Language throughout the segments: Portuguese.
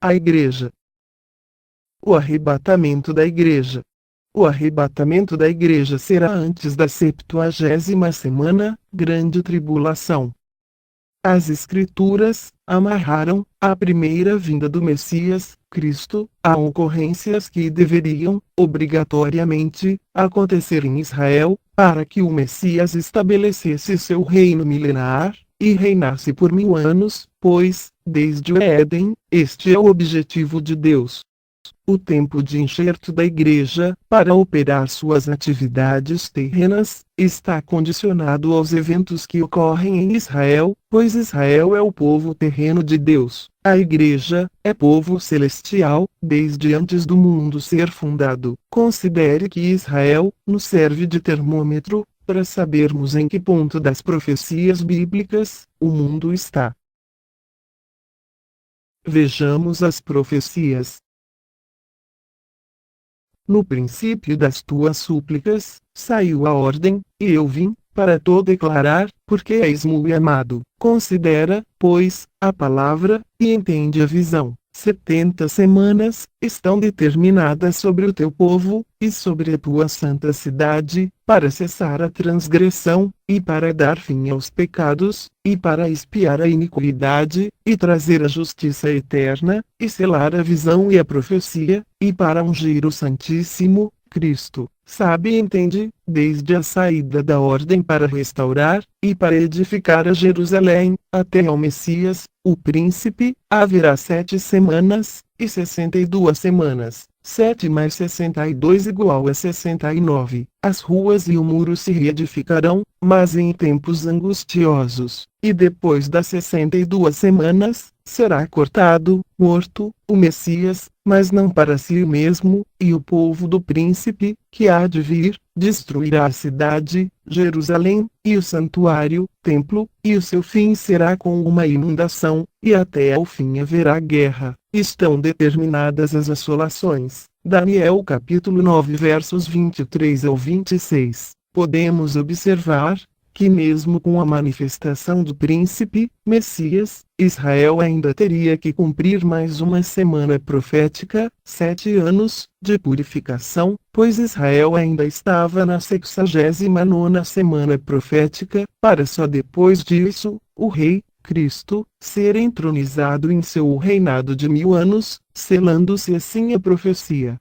A Igreja. O arrebatamento da Igreja. O arrebatamento da Igreja será antes da 70ª semana, grande tribulação. As Escrituras amarraram a primeira vinda do Messias, Cristo, a ocorrências que deveriam, obrigatoriamente, acontecer em Israel, para que o Messias estabelecesse seu reino milenar, e reinasse por 1000 anos, pois, desde o Éden, este é o objetivo de Deus. O tempo de enxerto da Igreja, para operar suas atividades terrenas, está condicionado aos eventos que ocorrem em Israel, pois Israel é o povo terreno de Deus. A Igreja é povo celestial, desde antes do mundo ser fundado. Considere que Israel nos serve de termômetro, para sabermos em que ponto das profecias bíblicas o mundo está. Vejamos as profecias. No princípio das tuas súplicas, saiu a ordem, e eu vim, para te declarar, porque és muito amado. Considera, pois, a palavra, e entende a visão. 70 semanas estão determinadas sobre o teu povo, e sobre a tua santa cidade, para cessar a transgressão, e para dar fim aos pecados, e para expiar a iniquidade, e trazer a justiça eterna, e selar a visão e a profecia, e para ungir o Santíssimo, Cristo. Sabe e entende, desde a saída da ordem para restaurar, e para edificar a Jerusalém, até ao Messias, o príncipe, haverá 7 semanas, e 62 semanas. 7 mais 62 igual a 69. As ruas e o muro se reedificarão, mas em tempos angustiosos. E depois das 62 semanas, será cortado, morto, o Messias, mas não para si mesmo, e o povo do príncipe, que há de vir, destruirá a cidade, Jerusalém, e o santuário, templo, e o seu fim será com uma inundação, e até ao fim haverá guerra. Estão determinadas as assolações. Daniel capítulo 9 versos 23 ao 26. Podemos observar que mesmo com a manifestação do príncipe, Messias, Israel ainda teria que cumprir mais uma semana profética, 7 anos, de purificação, pois Israel ainda estava na 69ª semana profética, para só depois disso, o rei, Cristo, ser entronizado em seu reinado de 1000 anos, selando-se assim a profecia.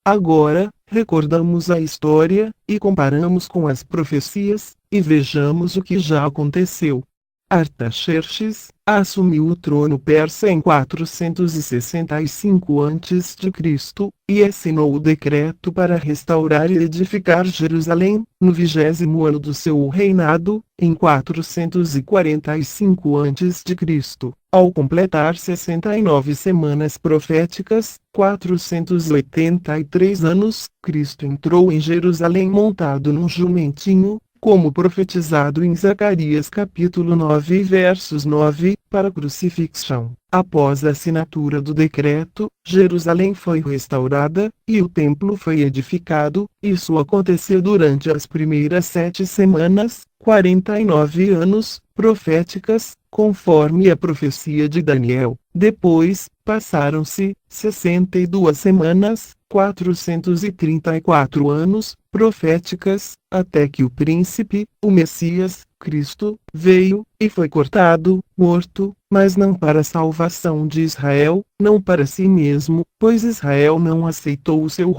Agora, recordamos a história, e comparamos com as profecias, e vejamos o que já aconteceu. Artaxerxes assumiu o trono persa em 465 a.C., e assinou o decreto para restaurar e edificar Jerusalém, no 20º ano do seu reinado, em 445 a.C. Ao completar 69 semanas proféticas, 483 anos, Cristo entrou em Jerusalém montado num jumentinho, como profetizado em Zacarias capítulo 9 versos 9, para crucifixão. Após a assinatura do decreto, Jerusalém foi restaurada, e o templo foi edificado. Isso aconteceu durante as primeiras 7 semanas, 49 anos, proféticas, conforme a profecia de Daniel. Depois, passaram-se 62 semanas, 434 anos, proféticas, até que o príncipe, o Messias, Cristo, veio, e foi cortado, morto, mas não para a salvação de Israel, não para si mesmo, pois Israel não aceitou o seu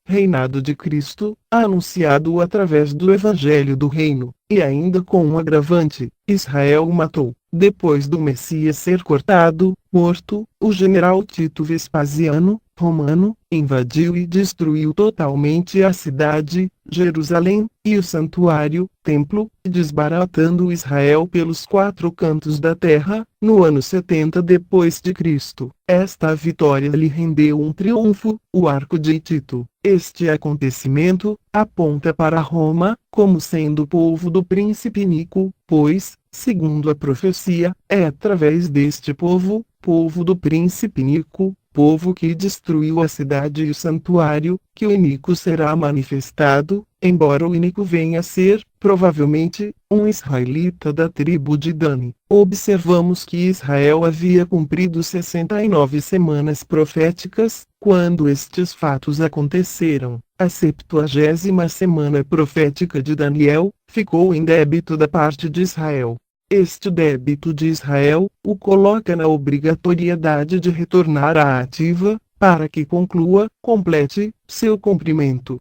reinado de Cristo, anunciado através do Evangelho do Reino, e ainda com um agravante, Israel o matou. Depois do Messias ser cortado, morto, o general Tito Vespasiano, romano, invadiu e destruiu totalmente a cidade, Jerusalém, e o santuário, templo, desbaratando Israel pelos 4 cantos da terra, no ano 70 depois de Cristo. Esta vitória lhe rendeu um triunfo, o Arco de Tito. Este acontecimento aponta para Roma, como sendo o povo do príncipe Nico, pois, segundo a profecia, é através deste povo, povo do príncipe Nico, povo que destruiu a cidade e o santuário, que o Inico será manifestado, embora o Inico venha a ser, provavelmente, um israelita da tribo de Dani. Observamos que Israel havia cumprido 69 semanas proféticas, quando estes fatos aconteceram. A 70ª semana profética de Daniel, ficou em débito da parte de Israel. Este débito de Israel, o coloca na obrigatoriedade de retornar à ativa, para que conclua, complete, seu cumprimento.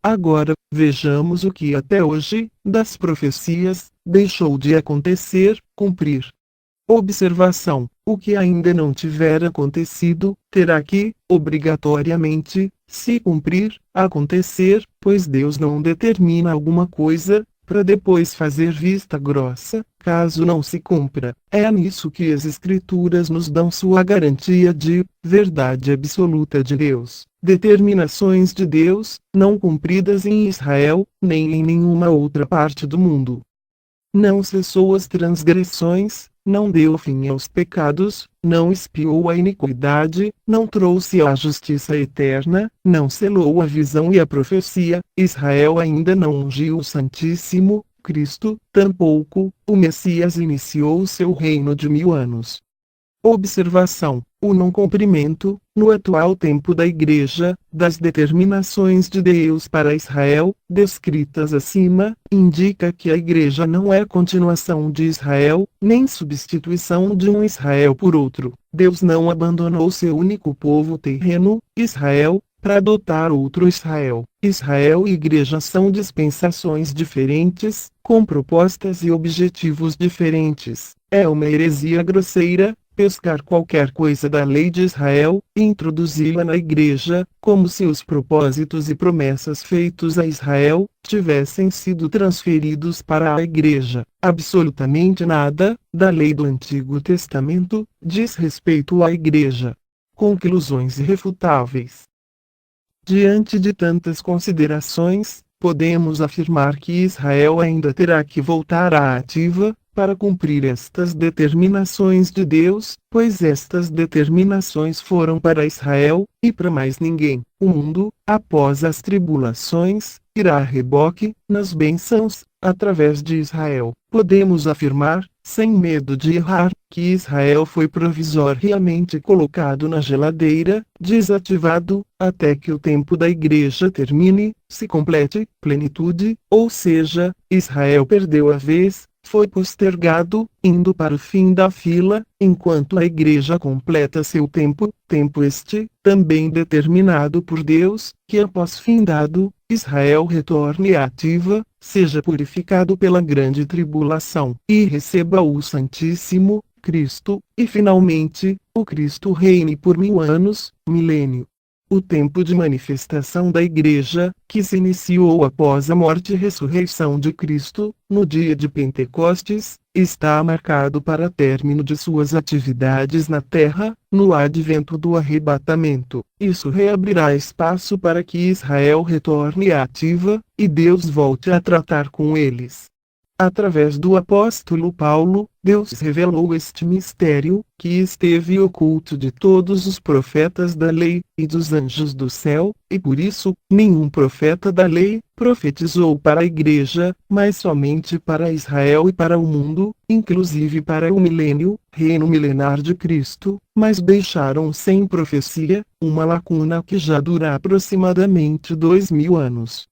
Agora, vejamos o que até hoje, das profecias, deixou de acontecer, cumprir. Observação: o que ainda não tiver acontecido, terá que, obrigatoriamente, se cumprir, acontecer, pois Deus não determina alguma coisa, para depois fazer vista grossa, caso não se cumpra. É nisso que as Escrituras nos dão sua garantia de verdade absoluta de Deus. Determinações de Deus, não cumpridas em Israel, nem em nenhuma outra parte do mundo. Não cessou as transgressões, não deu fim aos pecados, não expiou a iniquidade, não trouxe a justiça eterna, não selou a visão e a profecia. Israel ainda não ungiu o Santíssimo, Cristo, tampouco, o Messias iniciou seu reino de 1000 anos. Observação: o não cumprimento, no atual tempo da Igreja, das determinações de Deus para Israel, descritas acima, indica que a Igreja não é continuação de Israel, nem substituição de um Israel por outro. Deus não abandonou seu único povo terreno, Israel, para adotar outro Israel. Israel e Igreja são dispensações diferentes, com propostas e objetivos diferentes. É uma heresia grosseira pescar qualquer coisa da lei de Israel, e introduzi-la na Igreja, como se os propósitos e promessas feitos a Israel, tivessem sido transferidos para a Igreja. Absolutamente nada, da lei do Antigo Testamento, diz respeito à Igreja. Conclusões irrefutáveis. Diante de tantas considerações, podemos afirmar que Israel ainda terá que voltar à ativa, para cumprir estas determinações de Deus, pois estas determinações foram para Israel, e para mais ninguém. O mundo, após as tribulações, irá a reboque, nas bênçãos, através de Israel. Podemos afirmar, sem medo de errar, que Israel foi provisoriamente colocado na geladeira, desativado, até que o tempo da Igreja termine, se complete, plenitude, ou seja, Israel perdeu a vez, foi postergado, indo para o fim da fila, enquanto a Igreja completa seu tempo este, também determinado por Deus, que após findado, Israel retorne à ativa, seja purificado pela grande tribulação, e receba o Santíssimo, Cristo, e finalmente, o Cristo reine por 1000 anos, milênio. O tempo de manifestação da Igreja, que se iniciou após a morte e ressurreição de Cristo, no dia de Pentecostes, está marcado para término de suas atividades na terra, no advento do arrebatamento. Isso reabrirá espaço para que Israel retorne à ativa, e Deus volte a tratar com eles. Através do apóstolo Paulo, Deus revelou este mistério, que esteve oculto de todos os profetas da lei, e dos anjos do céu, e por isso, nenhum profeta da lei, profetizou para a Igreja, mas somente para Israel e para o mundo, inclusive para o milênio, reino milenar de Cristo, mas deixaram sem profecia, uma lacuna que já dura aproximadamente 2000 anos.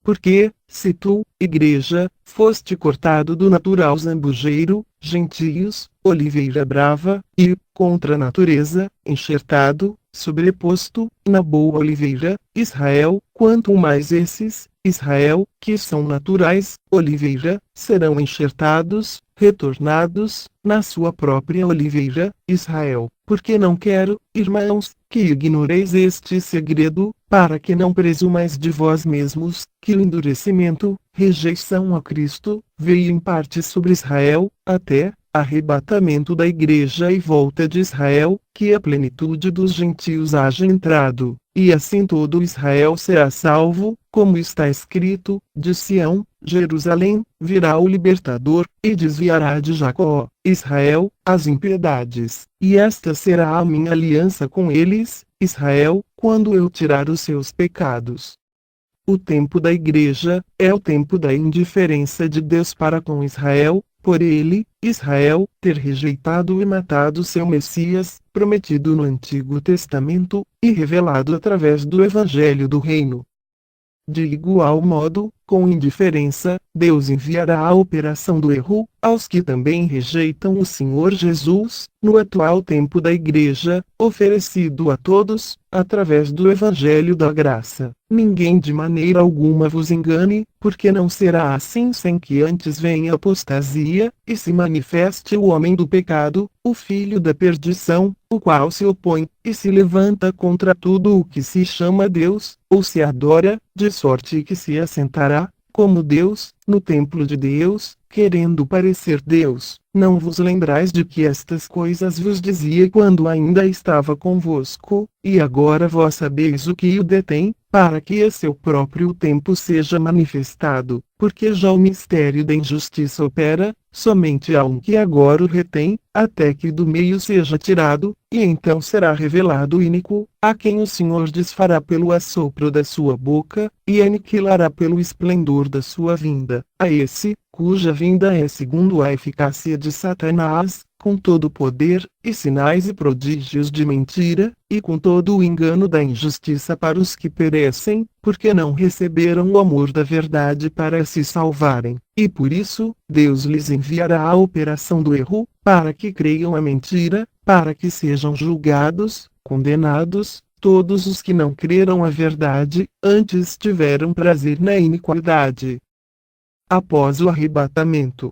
Porque, se tu, Igreja, foste cortado do natural zambujeiro, gentios, oliveira brava, e, contra a natureza, enxertado, sobreposto, na boa oliveira, Israel, quanto mais esses, Israel, que são naturais, oliveira, serão enxertados, retornados, na sua própria oliveira, Israel. Porque não quero, irmãos, que ignoreis este segredo, para que não presumais de vós mesmos, que o endurecimento, rejeição a Cristo, veio em parte sobre Israel, até arrebatamento da Igreja e volta de Israel, que a plenitude dos gentios haja entrado, e assim todo Israel será salvo, como está escrito, de Sião, Jerusalém, virá o libertador, e desviará de Jacó, Israel, as impiedades, e esta será a minha aliança com eles, Israel, quando eu tirar os seus pecados. O tempo da igreja é o tempo da indiferença de Deus para com Israel, por ele, Israel, ter rejeitado e matado seu Messias, prometido no Antigo Testamento, e revelado através do Evangelho do Reino. De igual modo, com indiferença, Deus enviará a operação do erro aos que também rejeitam o Senhor Jesus, no atual tempo da Igreja, oferecido a todos, através do Evangelho da Graça. Ninguém de maneira alguma vos engane, porque não será assim sem que antes venha a apostasia, e se manifeste o homem do pecado, o filho da perdição, o qual se opõe, e se levanta contra tudo o que se chama Deus, ou se adora, de sorte que se assentará, como Deus, no templo de Deus, querendo parecer Deus. Não vos lembrais de que estas coisas vos dizia quando ainda estava convosco, e agora vós sabeis o que o detém, para que a seu próprio tempo seja manifestado, porque já o mistério da injustiça opera, somente há um que agora o retém, até que do meio seja tirado, e então será revelado o iníquo, a quem o Senhor desfará pelo assopro da sua boca, e aniquilará pelo esplendor da sua vinda, a esse, cuja vinda é segundo a eficácia de Satanás, com todo o poder, e sinais e prodígios de mentira, e com todo o engano da injustiça para os que perecem, porque não receberam o amor da verdade para se salvarem, e por isso, Deus lhes enviará a operação do erro, para que creiam a mentira, para que sejam julgados, condenados, todos os que não creram a verdade, antes tiveram prazer na iniquidade. Após o arrebatamento,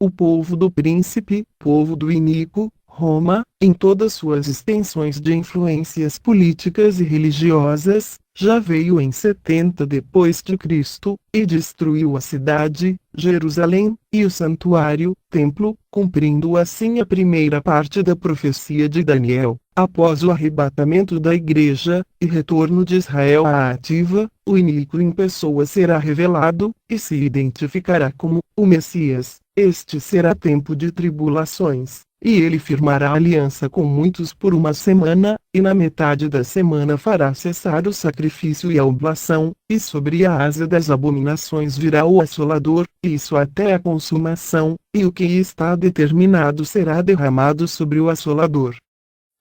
o povo do príncipe, povo do iníquo, Roma, em todas suas extensões de influências políticas e religiosas, já veio em 70 depois de Cristo, e destruiu a cidade, Jerusalém, e o santuário, templo, cumprindo assim a primeira parte da profecia de Daniel. Após o arrebatamento da igreja, e retorno de Israel à ativa, o iníquo em pessoa será revelado, e se identificará como o Messias. Este será tempo de tribulações, e ele firmará aliança com muitos por uma semana, e na metade da semana fará cessar o sacrifício e a oblação, e sobre a asa das abominações virá o assolador, isso até a consumação, e o que está determinado será derramado sobre o assolador.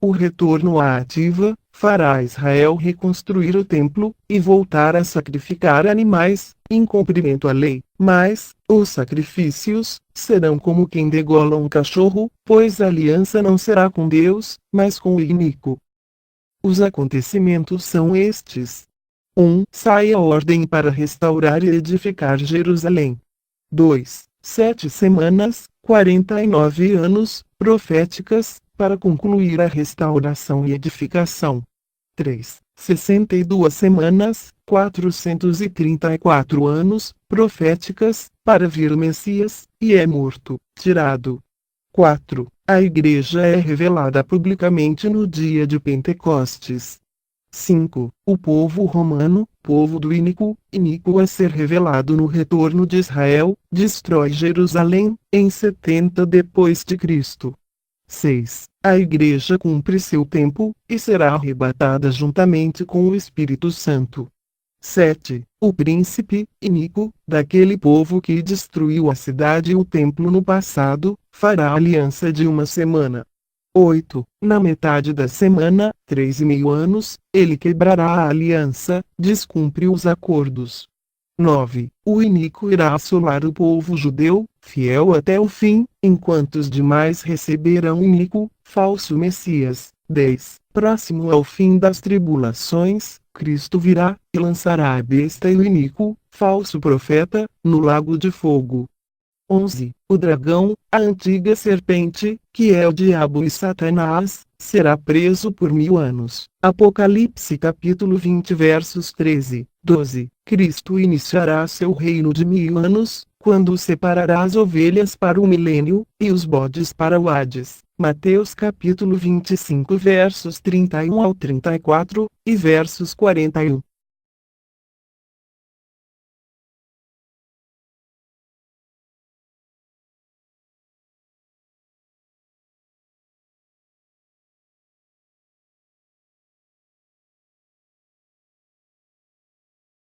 O retorno à ativa fará Israel reconstruir o templo, e voltar a sacrificar animais, em cumprimento à lei, mas os sacrifícios serão como quem degola um cachorro, pois a aliança não será com Deus, mas com o iníquo. Os acontecimentos são estes. 1. Sai a ordem para restaurar e edificar Jerusalém. 2. 7 semanas, 49 anos, proféticas, para concluir a restauração e edificação. 3. 62 semanas, 434 anos, proféticas, para vir o Messias, e é morto, tirado. 4. A igreja é revelada publicamente no dia de Pentecostes. 5. O povo romano, povo do iníquo a ser revelado no retorno de Israel, destrói Jerusalém, em 70 depois de Cristo. 6. A igreja cumpre seu tempo, e será arrebatada juntamente com o Espírito Santo. 7. O príncipe, iníquo, daquele povo que destruiu a cidade e o templo no passado, fará aliança de uma semana. 8. Na metade da semana, 3,5 anos, ele quebrará a aliança, descumpre os acordos. 9. O iníquo irá assolar o povo judeu, fiel até o fim, enquanto os demais receberão o iníquo, falso Messias. 10. Próximo ao fim das tribulações, Cristo virá, e lançará a besta e o iníquo, falso profeta, no lago de fogo. 11. O dragão, a antiga serpente, que é o diabo e Satanás, será preso por 1000 anos. Apocalipse capítulo 20 versos 13, 12. Cristo iniciará seu reino de 1000 anos, quando separará as ovelhas para o milênio, e os bodes para o Hades. Mateus capítulo 25 versos 31 ao 34, e versos 41.